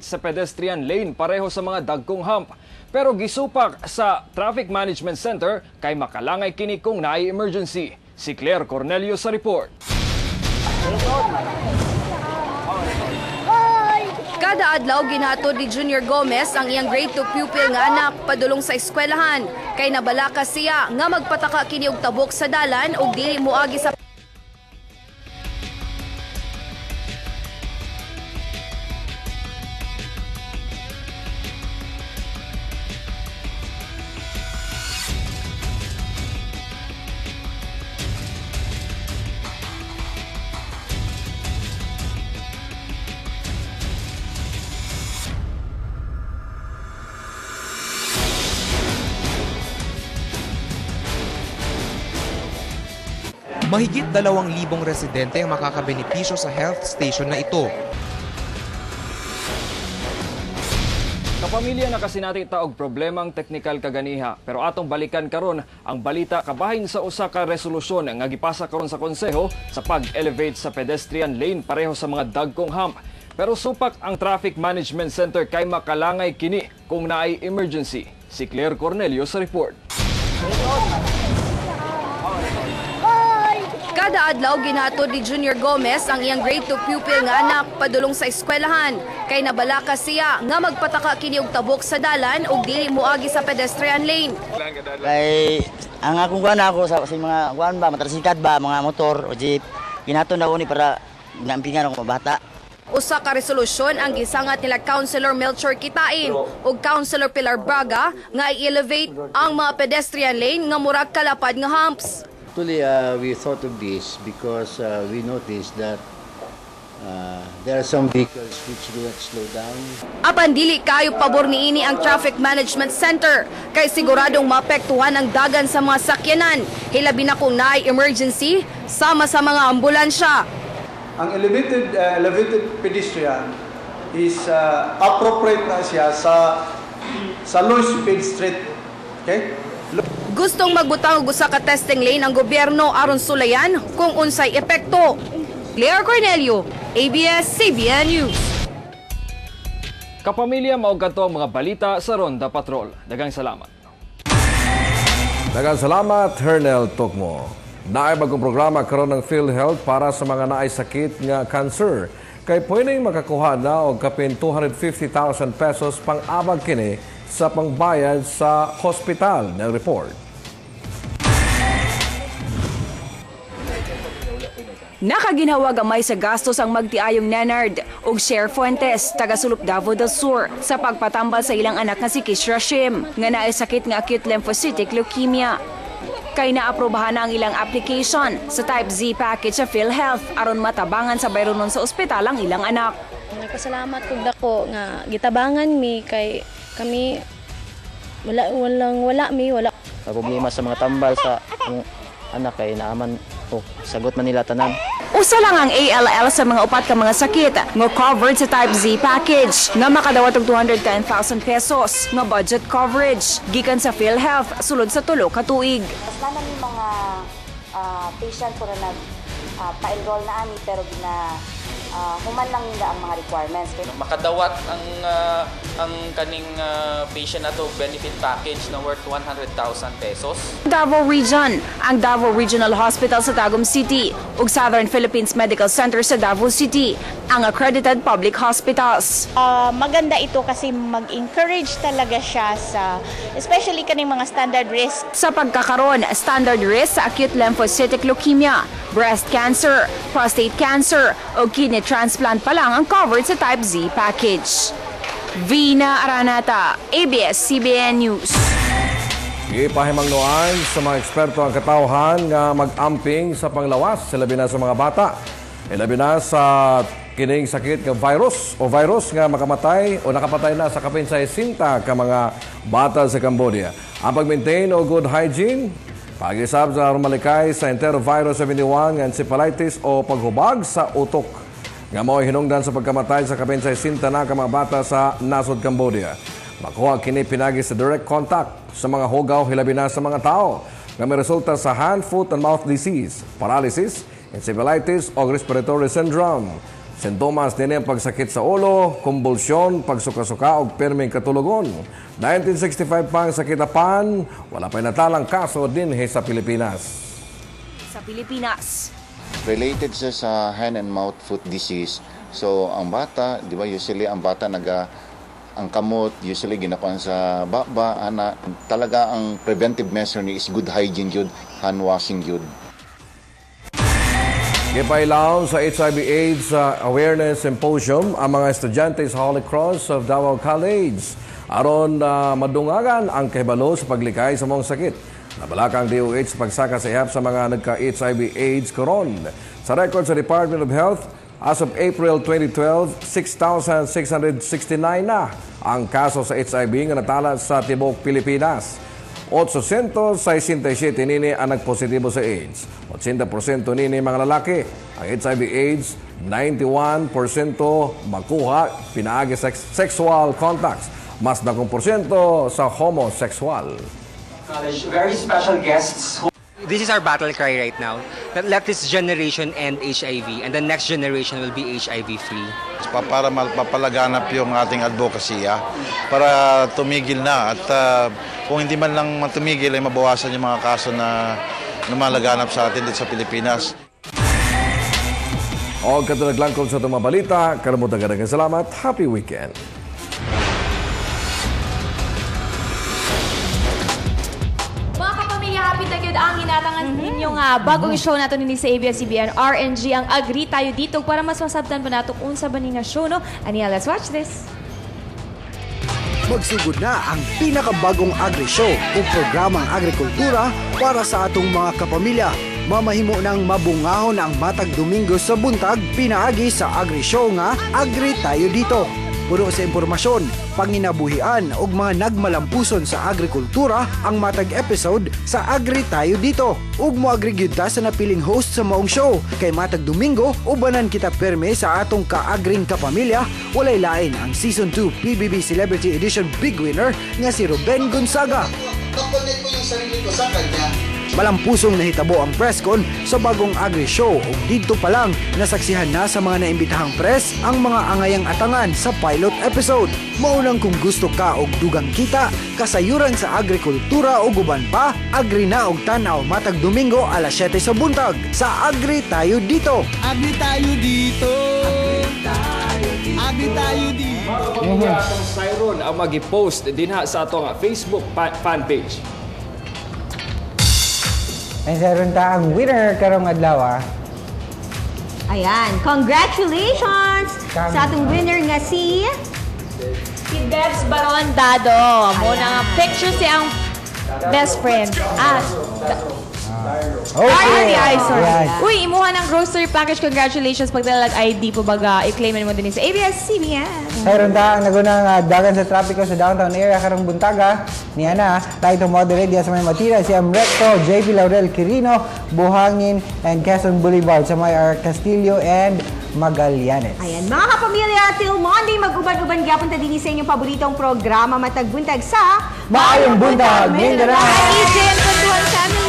sa pedestrian lane pareho sa mga dagkong hump. Pero gisupak sa Traffic Management Center kay makalangay kini kung naay emergency. Si Claire Cornelio sa report. Kada adlaw ginhatod ni Junior Gomez ang iyang grade 2 pupil nga anak padulong sa eskwelahan kay nabalaka siya nga magpataka kini og tabok sa dalan ug dili moagi sa Mahigit 2,000 residente ang makakabenepisyo sa health station na ito. Kapamilya na kasi natin taog problemang teknikal kaganiha, pero atong balikan karon ang balita kabahin sa usa ka resolusyon nga gipasa karon sa konseho sa pag-elevate sa pedestrian lane pareho sa mga dagkong hump. Pero supak ang Traffic Management Center kay makalangay kini kung naay emergency. Si Claire Cornelio sa report. Kada adlaw ginhatod ni Junior Gomez ang iyang grade 2 pupil nga anak padulong sa eskwelahan kay nabalaka siya nga magpataka kini og tabok sa dalan ug dili moagi sa pedestrian lane. Kay ang akong kuan ako sa mga kuan ba motorsikad ba mga motor o jeep ginaton na ni para gampingan ako bata. Usa ka resolusyon ang gisangat nila Councilor Melchor Kitain ug Councilor Pilar Braga nga i-elevate ang mga pedestrian lane nga murag kalapad nga humps. Actually, we thought of this because we noticed that there are some vehicles which do not slow down. Apan dili kayo pabor niini ang Traffic Management Center kay siguradong maapektuhan ang dagan sa mga sakyanan, hilabi na kung naay emergency sama sa mga ambulansya. Ang elevated pedestrian is appropriate na siya sa low speed street. Okay? Gustong magbutang og usa ka testing lane ang gobyerno aron sulayan kung unsay epekto. Claire Cornelio, ABS-CBN News. Kapamilya mao kadto ang mga balita sa Ronda Patrol. Daghang salamat. Daghang salamat, Hernel Tokmo. Naay bagong programa karon ng PhilHealth para sa mga naay sakit nga cancer. Kay pwedeng makakuha na og kapin 250,000 pesos pang-abag kini sa pangbayad sa hospital ng report. Nakaginhawag ang may sa gastos ang magtiayong Nenard ug Cher Fuentes, taga-Sulok Davao del Sur, sa pagpatambal sa ilang anak nga si Kish Rashim, nga naay sakit nga acute lymphocytic leukemia. Kay naaprobahan na ang ilang application sa Type Z package sa PhilHealth aron matabangan sa bayronon sa ospital ang ilang anak. Nagpasalamat kog dako nga gitabangan mi kay kami wala. Problema sa mga tambal sa anak kay naaman sagot man nila tanan. Usa lang ang ALL sa mga upat ka mga sakit nga covered sa Type Z package nga makadawat og 210,000 pesos nga budget coverage gikan sa PhilHealth sulod sa tulo ka tuig. Mas na nami mga patient ko na pa-enroll na ani pero human lang nila ang mga requirements. Makadawat ang kaning patient ato benefit package na worth 100,000 pesos. Davao Region, ang Davao Regional Hospital sa Tagum City ug Southern Philippines Medical Center sa Davao City, ang accredited public hospitals. Maganda ito kasi mag-encourage talaga siya sa especially kaning mga standard risk. Sa pagkakaroon, standard risk sa acute lymphocytic leukemia, breast cancer, prostate cancer o kidney transplant pa lang ang covered sa Type Z package. Vina Aranata, ABS-CBN News. Ipahimangnuan sa mga eksperto ang katawhan nga mag-amping sa panglawas, labi na sa mga bata. Labi na sa kining sakit nga virus nga makamatay o nakapatay na sa kapin sa 60 ka mga bata sa Cambodia. Ang pag-maintain o good hygiene, pag-isab sa rumalikay sa enterovirus 71 nga encephalitis o paghubag sa utok nga mo'y hinungdan sa pagkamatay sa kapin sa 60 na ka mga bata sa nasod Cambodia. Makuha kini pinagi sa direct contact sa mga hugaw hilabi na sa mga tao nga may resulta sa hand, foot and mouth disease, paralysis, encephalitis o respiratory syndrome. Sintomas din ang pagsakit sa ulo, kumbulsyon, pagsuka-suka o perming katulugon. 1965 pa ang sakitapan, wala pa natalang kaso din sa Pilipinas. Sa Pilipinas, related siya sa hand and mouth foot disease. So ang bata, di ba usually ang bata ang kamot usually ginakuan sa baba, ana. Talaga ang preventive measure ni is good hygiene yun, hand washing yun. Gipailaw sa HIV/AIDS Awareness Symposium ang mga estudyante sa Holy Cross of Davao College aron madungagan ang kahibalo sa paglikay sa mga sakit. Nabalakang DOH pagsaka sa ihap sa mga nagka-HIV/AIDS karon. Sa record sa Department of Health, as of April 2012, 6,669 na ang kaso sa HIV nga natala sa tibok Pilipinas. 867 nini ang nagpositibo sa AIDS. 80% nini mga lalaki. Ang HIV/AIDS, 91% makuha pinaagi sexual contacts. Mas na kung porsyento sa homosexual. Very special guests. This is our battle cry right now. Let this generation end HIV and the next generation will be HIV-free. Para mapalaganap yung ating advocacy para tumigil na at kung hindi man lang matumigil ay mabawasan yung mga kaso na lumalaganap sa atin dito sa Pilipinas. O katulad sa itong mga balita, karamutan salamat. Happy weekend! Happy na yun ang hinatangan ninyong bagong show nato nini sa ABS-CBN RNG ang Agri Tayo Dito para mas masabtan pa nato unsa ba ni nga show no. Aniya, let's watch this. Magsugod na ang pinakabagong Agri Show o programang agrikultura para sa atong mga kapamilya. Mamahimo ng mabungahon ang matag Domingo sa buntag pinaagi sa Agri Show nga Agri Tayo Dito. Puno sa impormasyon, panginabuhian o mga nagmalampuson sa agrikultura ang matag episode sa Agri Tayo Dito. Ug mo agrigyud ta sa napiling host sa maong show kay matag Domingo ubanan kita perme sa atong kaagring kapamilya. Walay lain ang Season 2 PBB Celebrity Edition Big Winner nga si Ruben Gonzaga. Kapalit ko yung sarili ko sa kanya. Malampusong nahitabo ang presscon sa bagong Agri Show ug didto pa lang nasaksihan na sa mga naimbitahang press ang mga angayang atangan sa pilot episode. Maunang kung gusto ka og dugang kita, kasayuran sa agrikultura o guban pa, agri na og tanaw matag Domingo alas 7 sa buntag sa Agri Tayo Dito. Agri Tayo Dito. Agri Tayo Dito. Atong Siron ang magi-post dinha sa atong Facebook fan page. Ay, saron ta ang winner karong adlaw. Ayan, congratulations sa atong winner nga si Bebs Baron Dado. Muna nga picture siyang best friend. Okay. Uy, imuha ng grocery package. Congratulations. Pagdalag ID po baga, i-claim mo din sa ABS-CBN. Sayron ta ang nagunang dagan sa trapiko sa downtown area karong buntaga. Ni Ana, tayo itong model sa may matira si Amrecto, JP Laurel Quirino, Buhangin, and Quezon Boulevard sa may Castillo and Magallanes. Ayan, mga kapamilya, till Monday, mag-uban-uban gyapon ta din sa inyong paboritong programa Matag Buntag sa Maayong Buntag, Mindanao! EJ and Kwentuhan Family.